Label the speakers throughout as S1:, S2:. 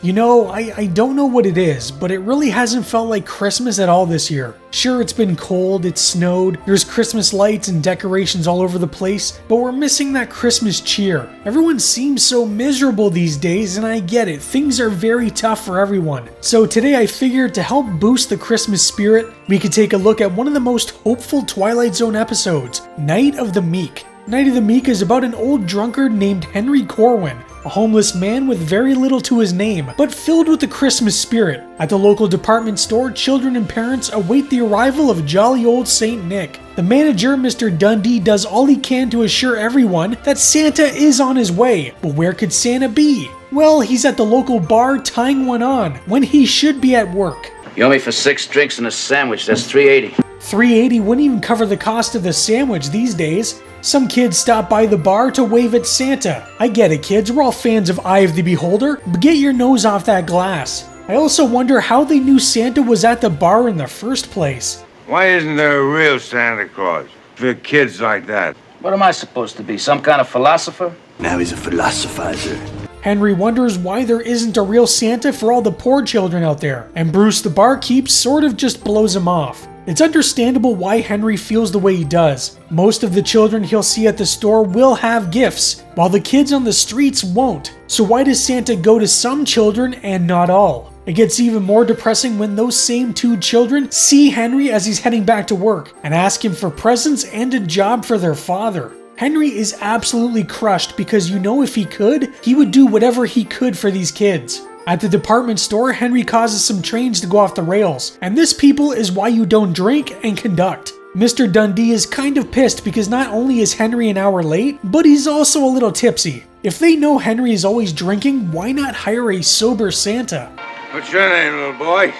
S1: You know, I don't know what it is, but it really hasn't felt like Christmas at all this year. Sure, it's been cold, it's snowed, there's Christmas lights and decorations all over the place, but we're missing that Christmas cheer. Everyone seems so miserable these days, and I get it, things are very tough for everyone. So today I figured to help boost the Christmas spirit, we could take a look at one of the most hopeful Twilight Zone episodes, Night of the Meek. Night of the Meek is about an old drunkard named Henry Corwin, a homeless man with very little to his name, but filled with the Christmas spirit. At the local department store, children and parents await the arrival of jolly old Saint Nick. The manager, Mr. Dundee, does all he can to assure everyone that Santa is on his way. But where could Santa be? Well, he's at the local bar tying one on, when he should be at work.
S2: You owe me for 6 drinks and a sandwich, that's $3.80.
S1: $3.80 wouldn't even cover the cost of the sandwich these days. Some kids stop by the bar to wave at Santa. I get it, kids, we're all fans of Eye of the Beholder, but get your nose off that glass. I also wonder how they knew Santa was at the bar in the first place.
S3: Why isn't there a real Santa Claus for kids like that?
S2: What am I supposed to be, some kind of philosopher?
S4: Now he's a philosophizer.
S1: Henry wonders why there isn't a real Santa for all the poor children out there, and Bruce the barkeep sort of just blows him off. It's understandable why Henry feels the way he does. Most of the children he'll see at the store will have gifts, while the kids on the streets won't. So why does Santa go to some children and not all? It gets even more depressing when those same 2 children see Henry as he's heading back to work and ask him for presents and a job for their father. Henry is absolutely crushed because if he could, he would do whatever he could for these kids. At the department store, Henry causes some trains to go off the rails, and this, people, is why you don't drink and conduct. Mr. Dundee is kind of pissed because not only is Henry an hour late, but he's also a little tipsy. If they know Henry is always drinking, why not hire a sober Santa?
S3: What's your name, little boy?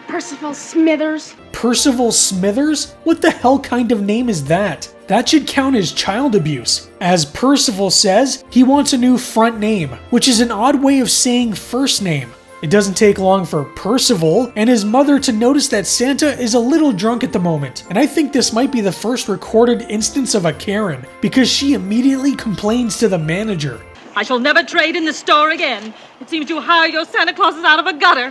S5: Percival Smithers.
S1: Percival Smithers? What the hell kind of name is that? That should count as child abuse. As Percival says, he wants a new front name, which is an odd way of saying first name. It doesn't take long for Percival and his mother to notice that Santa is a little drunk at the moment, and I think this might be the first recorded instance of a Karen, because she immediately complains to the manager.
S6: I shall never trade in the store again. It seems you hire your Santa Clauses out of a gutter.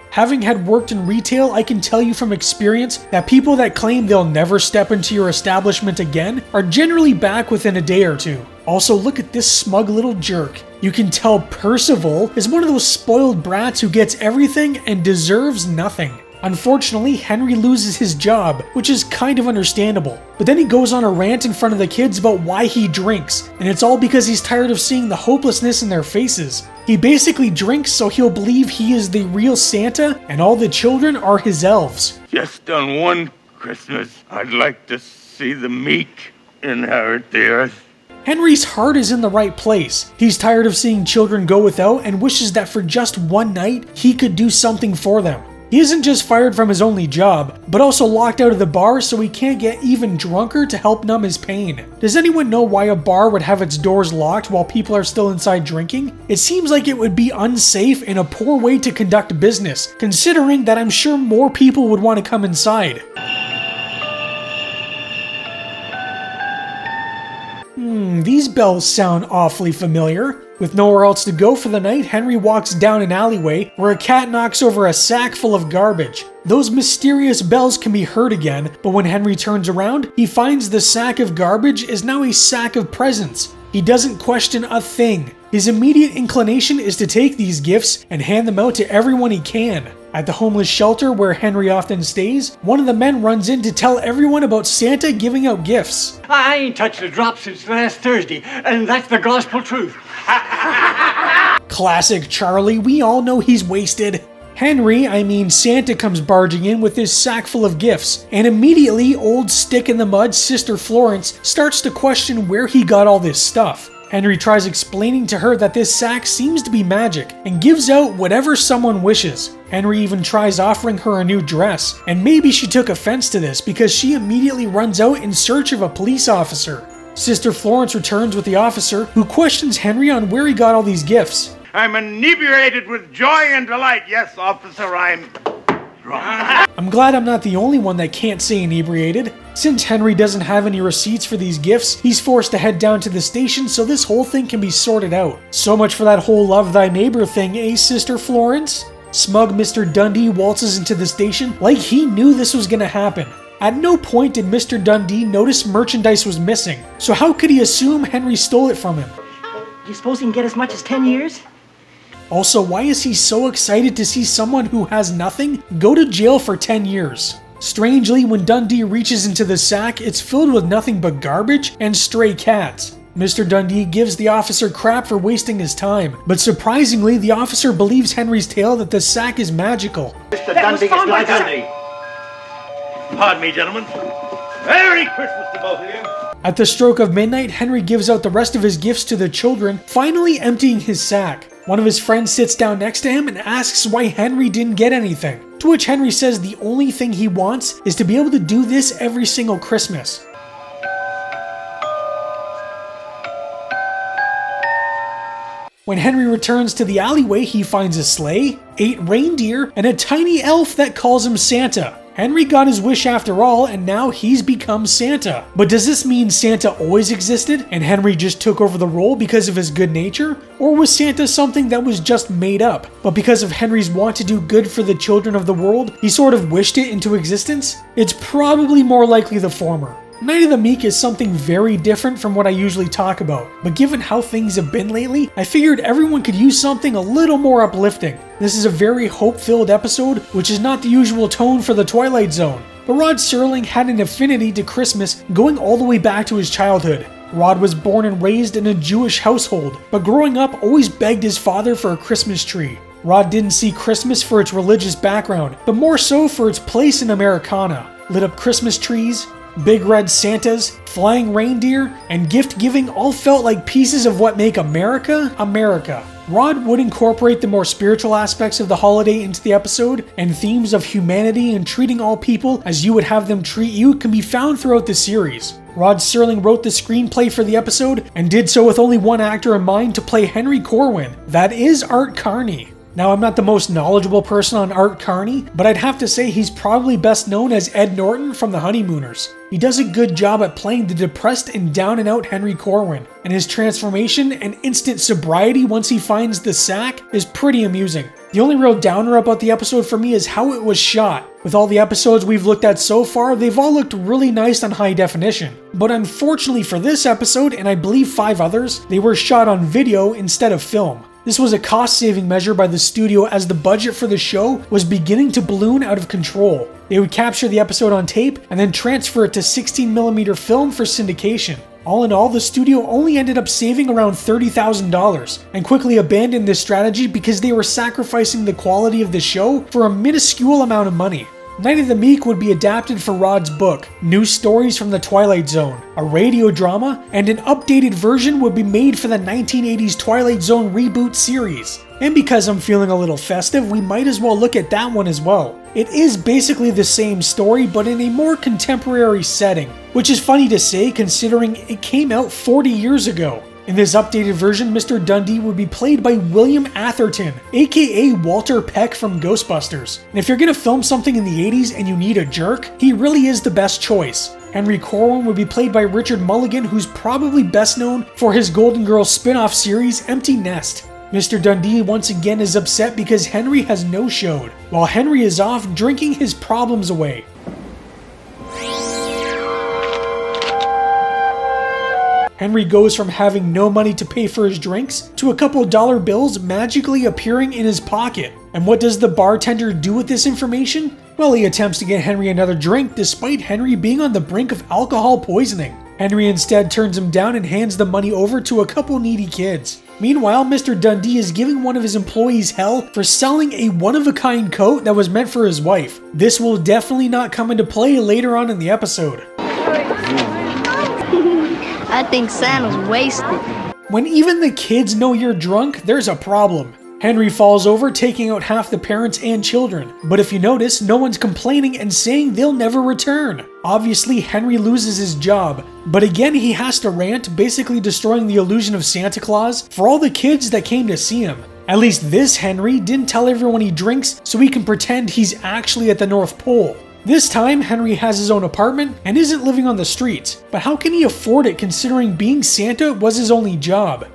S1: Having had worked in retail, I can tell you from experience that people that claim they'll never step into your establishment again are generally back within a day or two. Also, look at this smug little jerk. You can tell Percival is one of those spoiled brats who gets everything and deserves nothing. Unfortunately, Henry loses his job, which is kind of understandable. But then he goes on a rant in front of the kids about why he drinks, and it's all because he's tired of seeing the hopelessness in their faces. He basically drinks so he'll believe he is the real Santa and all the children are his elves.
S3: Just on one Christmas, I'd like to see the meek inherit the earth.
S1: Henry's heart is in the right place. He's tired of seeing children go without and wishes that for just one night, he could do something for them. He isn't just fired from his only job, but also locked out of the bar so he can't get even drunker to help numb his pain. Does anyone know why a bar would have its doors locked while people are still inside drinking? It seems like it would be unsafe and a poor way to conduct business, considering that I'm sure more people would want to come inside. These bells sound awfully familiar. With nowhere else to go for the night, Henry walks down an alleyway where a cat knocks over a sack full of garbage. Those mysterious bells can be heard again, but when Henry turns around, he finds the sack of garbage is now a sack of presents. He doesn't question a thing. His immediate inclination is to take these gifts and hand them out to everyone he can. At the homeless shelter where Henry often stays, one of the men runs in to tell everyone about Santa giving out gifts.
S7: I ain't touched a drop since last Thursday, and that's the gospel truth.
S1: Classic Charlie, we all know he's wasted. Santa comes barging in with his sack full of gifts, and immediately old stick-in-the-mud Sister Florence starts to question where he got all this stuff. Henry tries explaining to her that this sack seems to be magic, and gives out whatever someone wishes. Henry even tries offering her a new dress, and maybe she took offense to this because she immediately runs out in search of a police officer. Sister Florence returns with the officer, who questions Henry on where he got all these gifts.
S3: I'm inebriated with joy and delight. Yes, officer, I'm drunk.
S1: I'm glad I'm not the only one that can't say inebriated. Since Henry doesn't have any receipts for these gifts, he's forced to head down to the station so this whole thing can be sorted out. So much for that whole love thy neighbor thing, eh, Sister Florence? Smug Mr. Dundee waltzes into the station like he knew this was gonna happen. At no point did Mr. Dundee notice merchandise was missing, so how could he assume Henry stole it from him?
S7: You suppose he can get as much as 10 years?
S1: Also, why is he so excited to see someone who has nothing go to jail for 10 years? Strangely, when Dundee reaches into the sack, it's filled with nothing but garbage and stray cats. Mr. Dundee gives the officer crap for wasting his time, but surprisingly, the officer believes Henry's tale that the sack is magical.
S3: Mr. Dundee is not Dundee. Pardon me, gentlemen. Merry Christmas to both of you.
S1: At the stroke of midnight, Henry gives out the rest of his gifts to the children, finally emptying his sack. One of his friends sits down next to him and asks why Henry didn't get anything, to which Henry says the only thing he wants is to be able to do this every single Christmas. When Henry returns to the alleyway, he finds a sleigh, 8 reindeer, and a tiny elf that calls him Santa. Henry got his wish after all, and now he's become Santa. But does this mean Santa always existed, and Henry just took over the role because of his good nature? Or was Santa something that was just made up, but because of Henry's want to do good for the children of the world, he sort of wished it into existence? It's probably more likely the former. Night of the Meek is something very different from what I usually talk about, but given how things have been lately, I figured everyone could use something a little more uplifting. This is a very hope-filled episode, which is not the usual tone for the Twilight Zone. But Rod Serling had an affinity to Christmas going all the way back to his childhood. Rod was born and raised in a Jewish household, but growing up always begged his father for a Christmas tree. Rod didn't see Christmas for its religious background, but more so for its place in Americana. Lit up Christmas trees, big red Santas, flying reindeer, and gift giving all felt like pieces of what make America, America. Rod would incorporate the more spiritual aspects of the holiday into the episode, and themes of humanity and treating all people as you would have them treat you can be found throughout the series. Rod Serling wrote the screenplay for the episode, and did so with only one actor in mind to play Henry Corwin. That is Art Carney. Now, I'm not the most knowledgeable person on Art Carney, but I'd have to say he's probably best known as Ed Norton from The Honeymooners. He does a good job at playing the depressed and down-and-out Henry Corwin, and his transformation and instant sobriety once he finds the sack is pretty amusing. The only real downer about the episode for me is how it was shot. With all the episodes we've looked at so far, they've all looked really nice on high definition. But unfortunately for this episode, and I believe 5 others, they were shot on video instead of film. This was a cost-saving measure by the studio as the budget for the show was beginning to balloon out of control. They would capture the episode on tape and then transfer it to 16mm film for syndication. All in all, the studio only ended up saving around $30,000 and quickly abandoned this strategy because they were sacrificing the quality of the show for a minuscule amount of money. Night of the Meek would be adapted for Rod's book, New Stories from the Twilight Zone, a radio drama, and an updated version would be made for the 1980s Twilight Zone reboot series. And because I'm feeling a little festive, we might as well look at that one as well. It is basically the same story, but in a more contemporary setting, which is funny to say considering it came out 40 years ago. In this updated version, Mr. Dundee would be played by William Atherton, aka Walter Peck from Ghostbusters. And if you're gonna film something in the 80s and you need a jerk, he really is the best choice. Henry Corwin would be played by Richard Mulligan, who's probably best known for his Golden Girls spin-off series Empty Nest. Mr. Dundee once again is upset because Henry has no-showed, while Henry is off drinking his problems away. Henry goes from having no money to pay for his drinks to a couple dollar bills magically appearing in his pocket. And what does the bartender do with this information? Well, he attempts to get Henry another drink despite Henry being on the brink of alcohol poisoning. Henry instead turns him down and hands the money over to a couple needy kids. Meanwhile, Mr. Dundee is giving one of his employees hell for selling a one-of-a-kind coat that was meant for his wife. This will definitely not come into play later on in the episode.
S8: I think Santa's wasted.
S1: When even the kids know you're drunk, there's a problem. Henry falls over, taking out half the parents and children. But if you notice, no one's complaining and saying they'll never return. Obviously, Henry loses his job, but again he has to rant, basically destroying the illusion of Santa Claus for all the kids that came to see him. At least this Henry didn't tell everyone he drinks so he can pretend he's actually at the North Pole. This time, Henry has his own apartment and isn't living on the streets. But how can he afford it considering being Santa was his only job?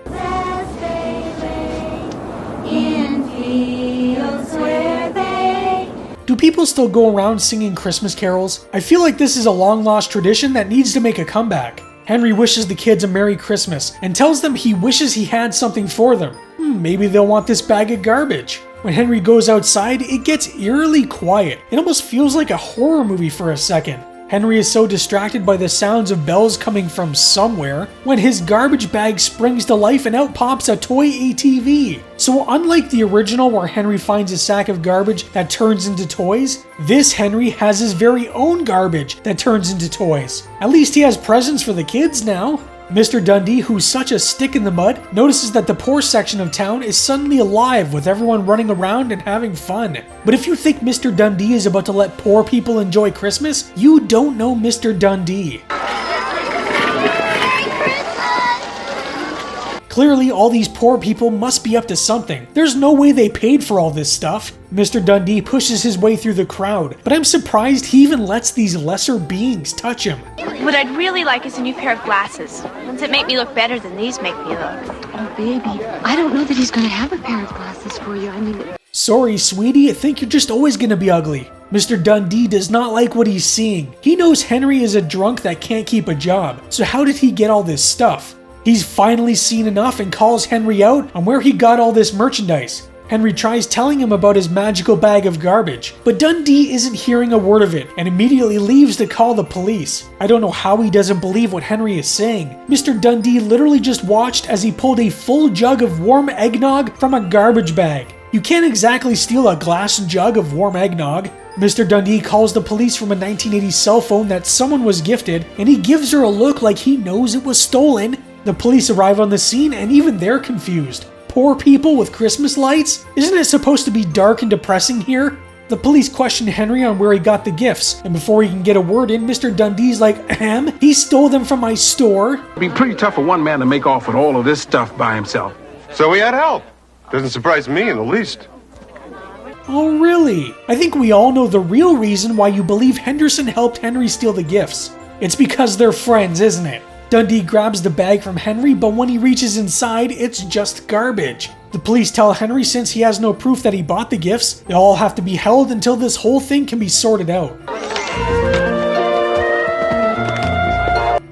S1: Do people still go around singing Christmas carols? I feel like this is a long-lost tradition that needs to make a comeback. Henry wishes the kids a Merry Christmas and tells them he wishes he had something for them. Maybe they'll want this bag of garbage. When Henry goes outside, it gets eerily quiet. It almost feels like a horror movie for a second. Henry is so distracted by the sounds of bells coming from somewhere when his garbage bag springs to life and out pops a toy ATV. So unlike the original where Henry finds a sack of garbage that turns into toys, this Henry has his very own garbage that turns into toys. At least he has presents for the kids now. Mr. Dundee, who's such a stick in the mud, notices that the poor section of town is suddenly alive with everyone running around and having fun. But if you think Mr. Dundee is about to let poor people enjoy Christmas, you don't know Mr. Dundee. Clearly, all these poor people must be up to something. There's no way they paid for all this stuff. Mr. Dundee pushes his way through the crowd, but I'm surprised he even lets these lesser beings touch him.
S9: What I'd really like is a new pair of glasses. Ones that make me look better than these make me look.
S5: Oh, baby, I don't know that he's gonna have a pair of glasses for you.
S1: Sorry, sweetie, I think you're just always gonna be ugly. Mr. Dundee does not like what he's seeing. He knows Henry is a drunk that can't keep a job, so how did he get all this stuff? He's finally seen enough and calls Henry out on where he got all this merchandise. Henry tries telling him about his magical bag of garbage, but Dundee isn't hearing a word of it and immediately leaves to call the police. I don't know how he doesn't believe what Henry is saying. Mr. Dundee literally just watched as he pulled a full jug of warm eggnog from a garbage bag. You can't exactly steal a glass jug of warm eggnog. Mr. Dundee calls the police from a 1980s cell phone that someone was gifted, and he gives her a look like he knows it was stolen. The police arrive on the scene and even they're confused. Poor people with Christmas lights? Isn't it supposed to be dark and depressing here? The police question Henry on where he got the gifts, and before he can get a word in, Mr. Dundee's like, he stole them from my store.
S10: It'd be pretty tough for one man to make off with all of this stuff by himself.
S11: So we had help. Doesn't surprise me in the least.
S1: Oh really? I think we all know the real reason why you believe Henderson helped Henry steal the gifts. It's because they're friends, isn't it? Dundee grabs the bag from Henry, but when he reaches inside, it's just garbage. The police tell Henry since he has no proof that he bought the gifts, they'll all have to be held until this whole thing can be sorted out.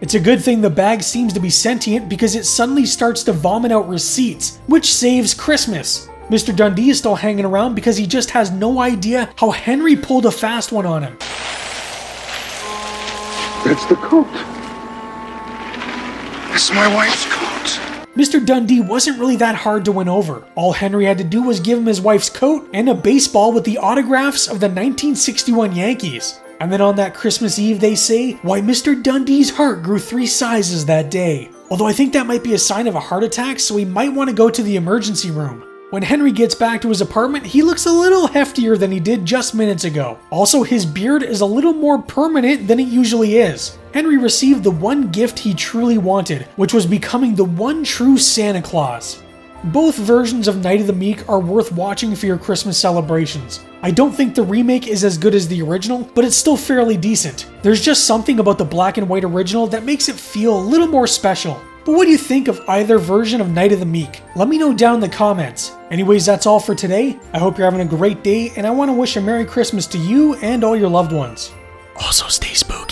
S1: It's a good thing the bag seems to be sentient because it suddenly starts to vomit out receipts, which saves Christmas. Mr. Dundee is still hanging around because he just has no idea how Henry pulled a fast one on him.
S10: That's the coat. It's my wife's coat.
S1: Mr. Dundee wasn't really that hard to win over. All Henry had to do was give him his wife's coat and a baseball with the autographs of the 1961 Yankees. And then on that Christmas Eve they say, why Mr. Dundee's heart grew 3 sizes that day. Although I think that might be a sign of a heart attack, so he might want to go to the emergency room. When Henry gets back to his apartment, he looks a little heftier than he did just minutes ago. Also, his beard is a little more permanent than it usually is. Henry received the one gift he truly wanted, which was becoming the one true Santa Claus. Both versions of Night of the Meek are worth watching for your Christmas celebrations. I don't think the remake is as good as the original, but it's still fairly decent. There's just something about the black and white original that makes it feel a little more special. But what do you think of either version of Night of the Meek? Let me know down in the comments. Anyways, that's all for today. I hope you're having a great day, and I want to wish a Merry Christmas to you and all your loved ones. Also, stay spooky.